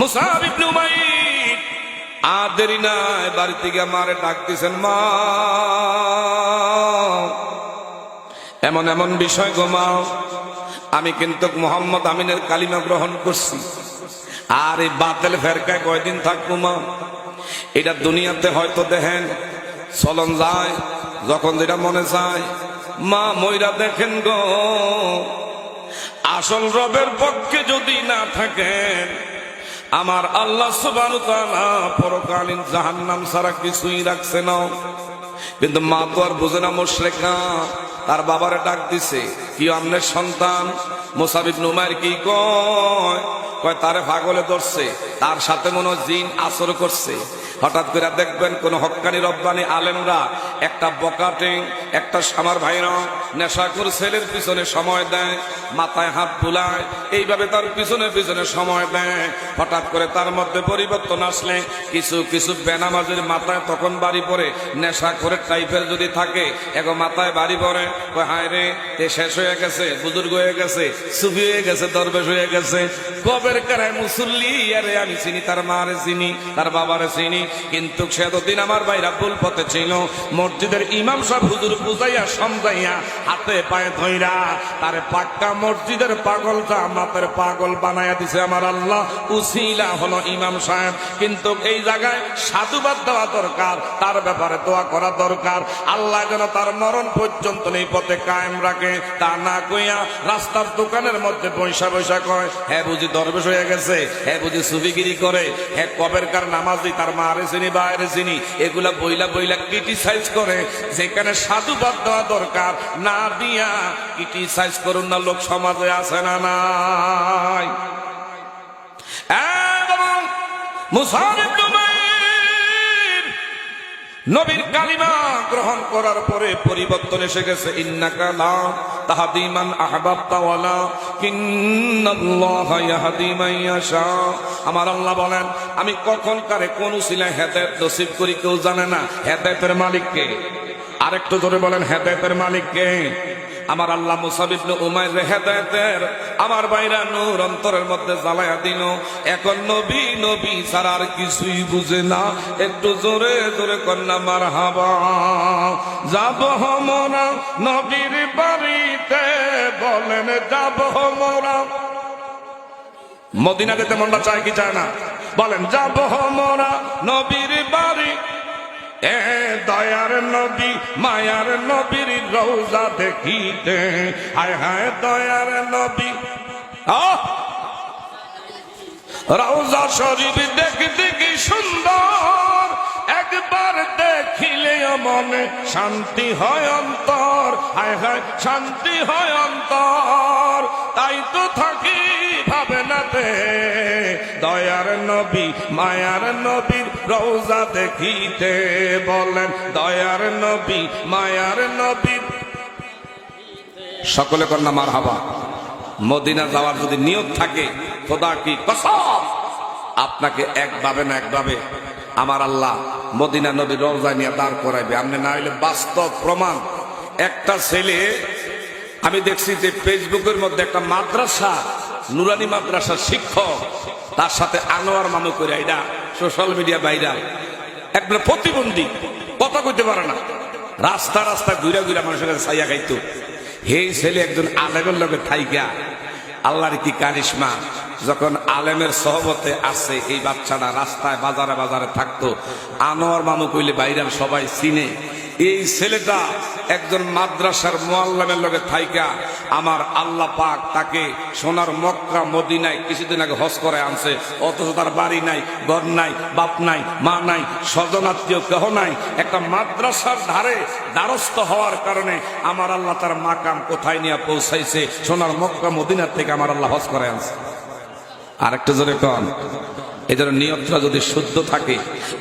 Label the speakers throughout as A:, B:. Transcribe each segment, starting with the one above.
A: মুসাব ইবনে উমাইর আর দেরি নাই, বাড়ি থেকে মারে ডাকতেছেন, মা এমন এমন বিষয় গো মা, আমি কিন্তু মোহাম্মদ আমিনের কালিমা গ্রহণ করছি, আর এই বাতিল ফেরকায় কয়দিন থাকবো মা? এটা দুনিয়াতে হয়তো দেখেন চলন যায়, যখন যেটা মনে চায়। মা মইরা দেখেন গো, আসল রবের পক্ষে যদি না থাকেন, আমার আল্লাহ সুবহানাহু ওয়া তাআলা পরকালীন জাহান্নাম ছাড়া কিছুই রাখছে না। কিন্তু মা তো আর বুঝে না, মুশরিকা। তার বাবারে ডাক দিছে, কি আমনের সন্তান? মুসাব ইবনে উমাইর কি কয়? তারে পাগলে ধরছে, তার সাথে মনে হয় জিন আসর করছে। হঠাৎ করে দেখবেন কোন হক্কানি রব্বানি আলেমরা একটা বকাটে, একটা আমার ভাইরা নেশাখোর ছেলের পিছনে সময় দেয়, মাথায় হাত বুলায়, এইভাবে তার পিছনে পিছনে সময় দেয়। হঠাৎ করে তার মধ্যে পরিবর্তন আসলে কিছু কিছু বেনামাজের মাথায় তখন বাড়ি পড়ে, নেশাখোরের টাইপের যদি থাকে এগো মাথায় বাড়ি পড়ে, হায় রে তে শেষ হয়ে গেছে, বুজুর্গ হয়ে গেছে, সুফি হয়ে গেছে, দরবেশ হয়ে গেছে। কবের কারায় মুসল্লি, আরে আমি চিনি, তার মারে চিনি, তার বাবারে চিনি, কিন্তু সে এতদিন আমার ভাইরা ভুল পথে ছিল। মসজিদের ইমাম সাহেব হুজুর বুঝাইয়া সমঝাইয়া হাতে পায়ে ধইরা তারে পাক্কা মসজিদের পাগল জামাতের পাগল বানাইয়া দিছে আমার আল্লাহ। উসিলা হলো ইমাম সাহেব। কিন্তু এই জায়গায় সাধুবাদ দেওয়া দরকার, তার ব্যাপারে দোয়া করা দরকার, আল্লাহ যেন তার মরণ পর্যন্ত এই পথে কায়েম রাখে। তা না কইয়া রাস্তার দোকানের মধ্যে পয়সা পয়সা কয়, হ্যাঁ বুঝি দরবেশ হয়ে গেছে, হ্যাঁ বুঝি সুফিগিরি করে, হ্যাঁ কবেরকার নামাজি, তার মারে চিনি বাইরে চিনি, এগুলা বইলা বইলা ক্রিটিসাইজ করে। যেখানে সাধুবাদ দেওয়া দরকার না দিয়া ক্রিটিসাইজ করুন না। লোক সমাজে আছে না নাই? মুসাব ইবনে উমাইর নবীর কালিমা গ্রহণ করার পরে পরিবর্তন এসে গেছে। ইন্নাকা লা তাহদি মান আহবাবতা ওয়ালাকিন্নাল্লাহা ইয়াহদি মান ইয়াশা। আমার আল্লাহ বলেন, আমি কখন কারে কোন উসিলায় হেদায়েত নসিব করি কেউ জানে না। হেদায়েতের মালিক কে? আরেকটু ধরে বলেন, হেদায়েতের মালিক কে? আমার আল্লাহ মুসাব ইবনে উমাইর হেদায়েতের আমার বাইরা নূর অন্তরের মধ্যে জ্বালায়া দিল। এখন নবী নবী ছাড়া আর কিছুই বুঝে না। একটু জোরে জোরে কন্যা মারহাবা। যাব মোরা নবীর বাড়িতে, বলেন যাব মোরা। মদিনা যেতে মনটা চায় কি চায় না? বলেন যাব মোরা নবীর বাড়ি, এ দয়ার নবী মায়ার নবীর রওজা দেখিতে। হায় হায় দয়ার নবী রওজা শরীফ দেখতে কি সুন্দর, একবার দেখিলে মনে শান্তি হয় অন্তর। হায় হায় শান্তি হয় অন্তর, তাই তো থাকি ভাবে নাতে। দয়ার নবী মায়ার নবীর রওজা দেখিতে, বলেন দয়ার নবী মায়ার নবীর। সকলে কন্যা মারহাবা। মদিনা যাওয়ার যদি নিয়ত থাকে, খোদা কি কসম, আপনাকে একভাবে না একভাবে আমার আল্লাহ মদিনা নবীর রওজা নিয়ে দাঁড় করাইবে। আপনি না হইলে বাস্তব প্রমাণ। একটা ছেলে আমি দেখছি যে ফেসবুকের মধ্যে একটা মাদ্রাসা, নুরানি মাদ্রাসার শিক্ষক, তার সাথে আনোয়ার মামু করে, এটা সোশ্যাল মিডিয়া ভাইরাল। একবার প্রতিবন্ধী, কথা কইতে পারে না, রাস্তা রাস্তা ঘুরা ঘুরা মানুষের কাছে ছাইয়া খাইতো। এই ছেলে একজন আলেমের লগে থাইকা, আল্লাহর কি কারিশমা, যখন আলেমের সহবতে আছে এই বাচ্চাটা রাস্তায় বাজারে বাজারে থাকতো। আনোয়ার মামু কইলে ভাইরাল, সবাই চিনে। এই ছেলেটা একজন মাদ্রাসার মুআল্লিমের লগে থাইকা আমার আল্লাহ পাক তাকে সোনার মক্কা মদিনায় কিছুদিন আগে হজ করে আনছে। অথচ তার বাড়ি নাই, ঘর নাই, বাপ নাই, মা নাই, স্বজনাত্মীয় কেহ নাই। একটা মাদ্রাসার ধারে দ্বারস্থ হওয়ার কারণে আমার আল্লাহ তার মাকাম কোথায় নিয়ে পৌঁছাইছে, সোনার মক্কা মদিনার থেকে আমার আল্লাহ হজ করে আনছে। আরেকটা জোরে কন। এদের নিয়তটা যদি শুদ্ধ থাকে,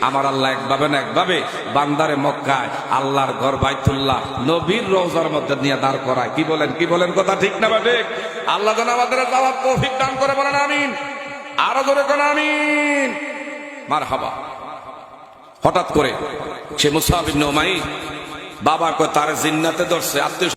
A: আমার আল্লাহ একভাবে না একভাবে বান্দারে মক্কায় আল্লাহর ঘর বাইতুল্লাহ নবীর রওজার মধ্যে নিয়ে দাঁড় করায়। কি বলেন, কি বলেন? কথা ঠিক না বা ঠিক? আল্লাহ যেন আমাদের যাওয়ার তৌফিক দান করে, বলেন আমিন। আরো জোরে কোন আমিন। মারহাবা। হঠাৎ করে সে মুসাব ইবনে উমাইর বাবা কয় তার জিন্নাতে ধরছে, আত্মীয়